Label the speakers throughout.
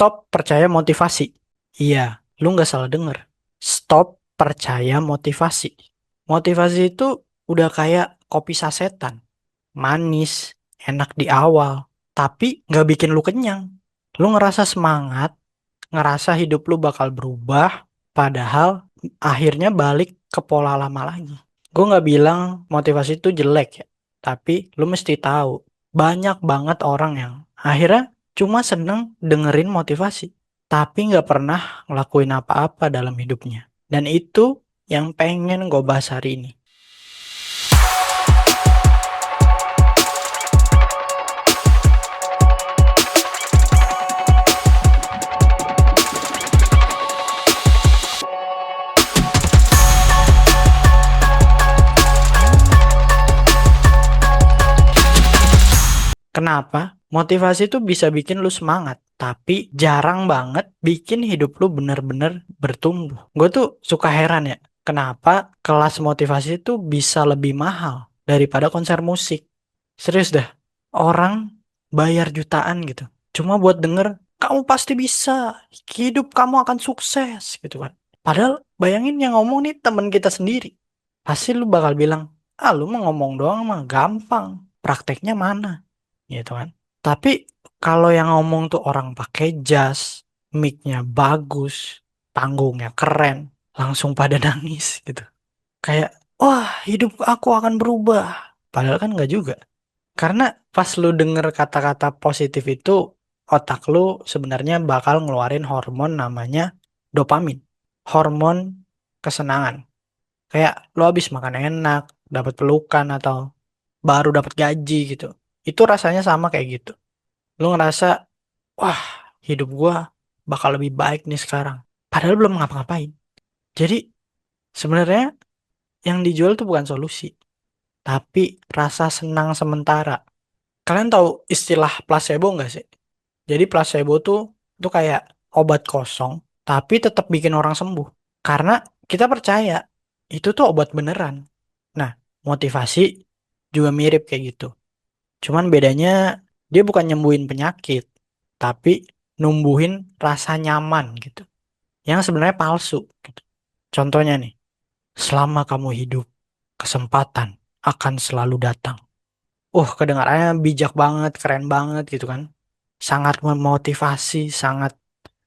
Speaker 1: Stop percaya motivasi. Iya, lu nggak salah denger. Stop percaya motivasi. Motivasi itu udah kayak kopi sasetan. Manis, enak di awal, tapi nggak bikin lu kenyang. Lu ngerasa semangat, ngerasa hidup lu bakal berubah, padahal akhirnya balik ke pola lama lagi. Gue nggak bilang motivasi itu jelek ya, tapi lu mesti tahu, banyak banget orang yang akhirnya cuma seneng dengerin motivasi, tapi nggak pernah ngelakuin apa-apa dalam hidupnya. Dan itu yang pengen gue bahas hari ini. Kenapa? Motivasi itu bisa bikin lu semangat, tapi jarang banget bikin hidup lu bener-bener bertumbuh. Gue tuh suka heran ya, kenapa kelas motivasi itu bisa lebih mahal daripada konser musik. Serius dah, orang bayar jutaan gitu, cuma buat denger, kamu pasti bisa, hidup kamu akan sukses gitu kan. Padahal bayangin yang ngomong nih temen kita sendiri. Pasti lu bakal bilang, ah lu mah ngomong doang mah gampang, prakteknya mana? Gitu kan. Tapi kalau yang ngomong tuh orang pakai jas, mic-nya bagus, panggungnya keren, langsung pada nangis gitu. Kayak, wah hidup aku akan berubah. Padahal kan nggak juga. Karena pas lu denger kata-kata positif itu, otak lu sebenarnya bakal ngeluarin hormon namanya dopamin. Hormon kesenangan. Kayak lu habis makan enak, dapat pelukan atau baru dapat gaji gitu. Itu rasanya sama kayak gitu. Lu ngerasa, wah, hidup gua bakal lebih baik nih sekarang. Padahal belum ngapa-ngapain. Jadi sebenarnya yang dijual tuh bukan solusi, tapi rasa senang sementara. Kalian tahu istilah placebo nggak sih? Jadi placebo tuh kayak obat kosong, tapi tetap bikin orang sembuh. Karena kita percaya itu tuh obat beneran. Nah, motivasi juga mirip kayak gitu. Cuman bedanya dia bukan nyembuhin penyakit, tapi numbuhin rasa nyaman gitu. Yang sebenarnya palsu gitu. Contohnya nih, selama kamu hidup, kesempatan akan selalu datang. Kedengarannya bijak banget, keren banget gitu kan. Sangat memotivasi, sangat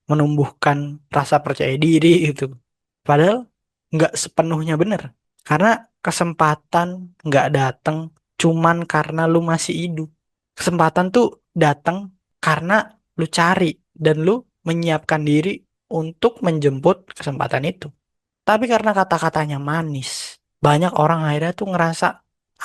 Speaker 1: menumbuhkan rasa percaya diri gitu. Padahal nggak sepenuhnya bener. Karena kesempatan nggak datang cuman karena lu masih hidup. Kesempatan tuh datang karena lu cari dan lu menyiapkan diri untuk menjemput kesempatan itu. Tapi karena kata-katanya manis, banyak orang akhirnya tuh ngerasa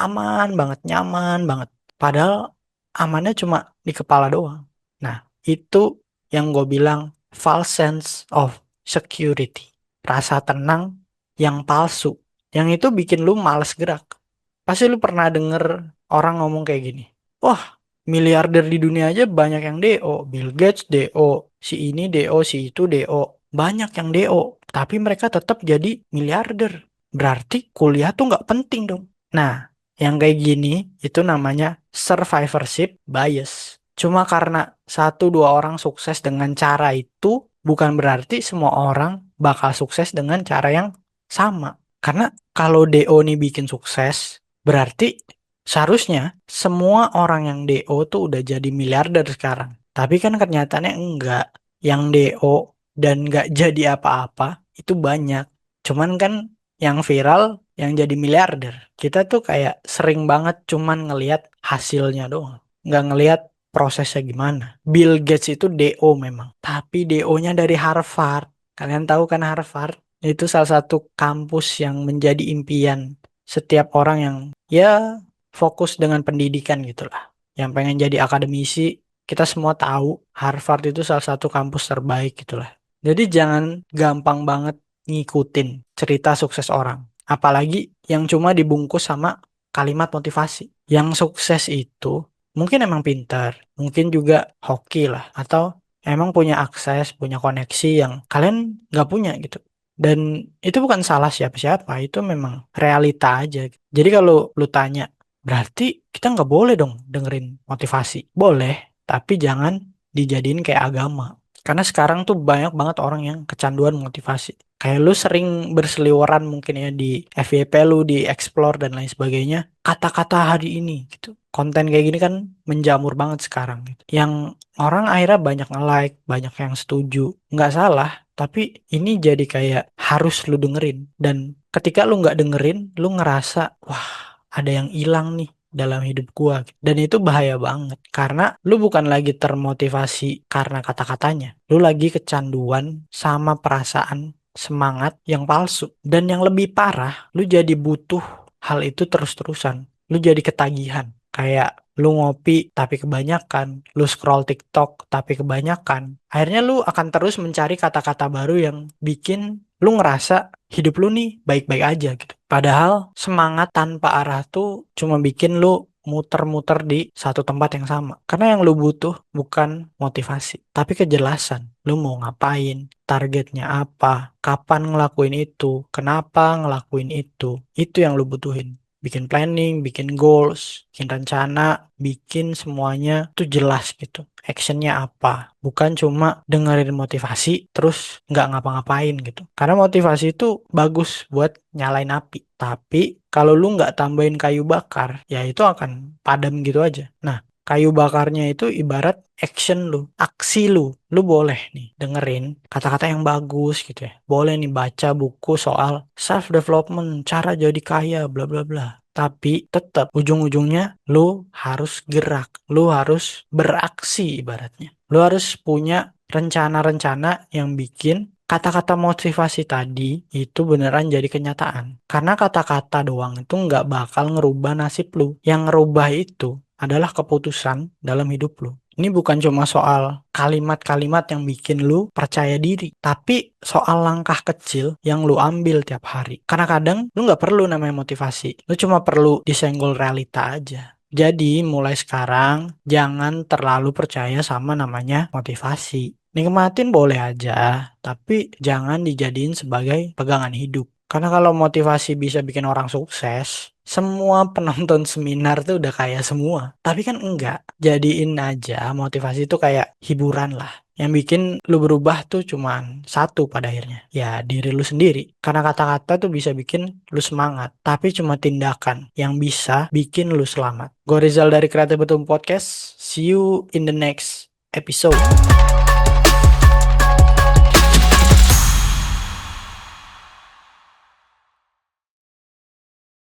Speaker 1: aman banget, nyaman banget. Padahal amannya cuma di kepala doang. Nah, itu yang gue bilang false sense of security. Rasa tenang yang palsu. Yang itu bikin lu males gerak. Pasti lu pernah denger orang ngomong kayak gini. Wah, miliarder di dunia aja banyak yang DO. Bill Gates DO, si ini DO, si itu DO. Banyak yang DO, tapi mereka tetap jadi miliarder. Berarti kuliah tuh nggak penting dong. Nah, yang kayak gini itu namanya survivorship bias. Cuma karena satu dua orang sukses dengan cara itu, bukan berarti semua orang bakal sukses dengan cara yang sama. Karena kalau DO nih bikin sukses, berarti seharusnya semua orang yang DO tuh udah jadi miliarder sekarang. Tapi kan kenyataannya enggak. Yang DO dan nggak jadi apa-apa itu banyak. Cuman kan yang viral yang jadi miliarder. Kita tuh kayak sering banget cuman ngelihat hasilnya doang. Nggak ngelihat prosesnya gimana. Bill Gates itu DO memang. Tapi DO-nya dari Harvard. Kalian tahu kan Harvard? Itu salah satu kampus yang menjadi impian setiap orang yang ya fokus dengan pendidikan gitulah. Yang pengen jadi akademisi, kita semua tahu Harvard itu salah satu kampus terbaik gitulah. Jadi jangan gampang banget ngikutin cerita sukses orang. Apalagi yang cuma dibungkus sama kalimat motivasi. Yang sukses itu mungkin emang pintar, mungkin juga hoki lah, atau emang punya akses, punya koneksi yang kalian nggak punya gitu. Dan itu bukan salah siapa-siapa, itu memang realita aja. Jadi kalau lu tanya, berarti kita nggak boleh dong dengerin motivasi. Boleh, tapi jangan dijadiin kayak agama. Karena sekarang tuh banyak banget orang yang kecanduan motivasi. Kayak lu sering berseliweran mungkin ya di FYP lu, di Explore dan lain sebagainya. Kata-kata hari ini gitu. Konten kayak gini kan menjamur banget sekarang gitu. Yang orang akhirnya banyak nge-like, banyak yang setuju. Nggak salah, tapi ini jadi kayak harus lu dengerin. Dan ketika lu nggak dengerin, lu ngerasa, wah ada yang hilang nih dalam hidup gua. Dan itu bahaya banget karena lu bukan lagi termotivasi karena kata-katanya. Lu lagi kecanduan sama perasaan semangat yang palsu. Dan yang lebih parah, lu jadi butuh hal itu terus-terusan. Lu jadi ketagihan. Kayak lu ngopi tapi kebanyakan, lu scroll TikTok tapi kebanyakan. Akhirnya lu akan terus mencari kata-kata baru yang bikin lu ngerasa hidup lu nih baik-baik aja gitu. Padahal semangat tanpa arah tuh cuma bikin lu muter-muter di satu tempat yang sama. Karena yang lu butuh bukan motivasi, tapi kejelasan. Lu mau ngapain, targetnya apa, kapan ngelakuin itu, kenapa ngelakuin itu. Itu yang lu butuhin. Bikin planning, bikin goals, bikin rencana, bikin semuanya tuh jelas gitu. Actionnya apa? Bukan cuma dengerin motivasi terus nggak ngapa-ngapain gitu. Karena motivasi itu bagus buat nyalain api. Tapi kalau lu nggak tambahin kayu bakar, ya itu akan padam gitu aja. Nah, kayu bakarnya itu ibarat action lu, aksi lu. Lu boleh nih dengerin kata-kata yang bagus gitu ya. Boleh nih baca buku soal self development, cara jadi kaya, bla bla bla. Tapi tetap ujung-ujungnya lu harus gerak, lu harus beraksi ibaratnya. Lu harus punya rencana-rencana yang bikin kata-kata motivasi tadi itu beneran jadi kenyataan. Karena kata-kata doang itu nggak bakal ngerubah nasib lu. Yang ngerubah itu adalah keputusan dalam hidup lu. Ini bukan cuma soal kalimat-kalimat yang bikin lu percaya diri, tapi soal langkah kecil yang lu ambil tiap hari. Karena kadang lu nggak perlu namanya motivasi, lu cuma perlu disenggol realita aja. Jadi mulai sekarang jangan terlalu percaya sama namanya motivasi. Nikmatin boleh aja, tapi jangan dijadiin sebagai pegangan hidup. Karena kalau motivasi bisa bikin orang sukses, semua penonton seminar tuh udah kaya semua. Tapi kan enggak. Jadiin aja motivasi itu kayak hiburan lah. Yang bikin lu berubah tuh cuman satu pada akhirnya. Ya diri lu sendiri. Karena kata-kata tuh bisa bikin lu semangat. Tapi cuma tindakan yang bisa bikin lu selamat. Gue Rizal dari Kreatif Betul Podcast. See you in the next episode.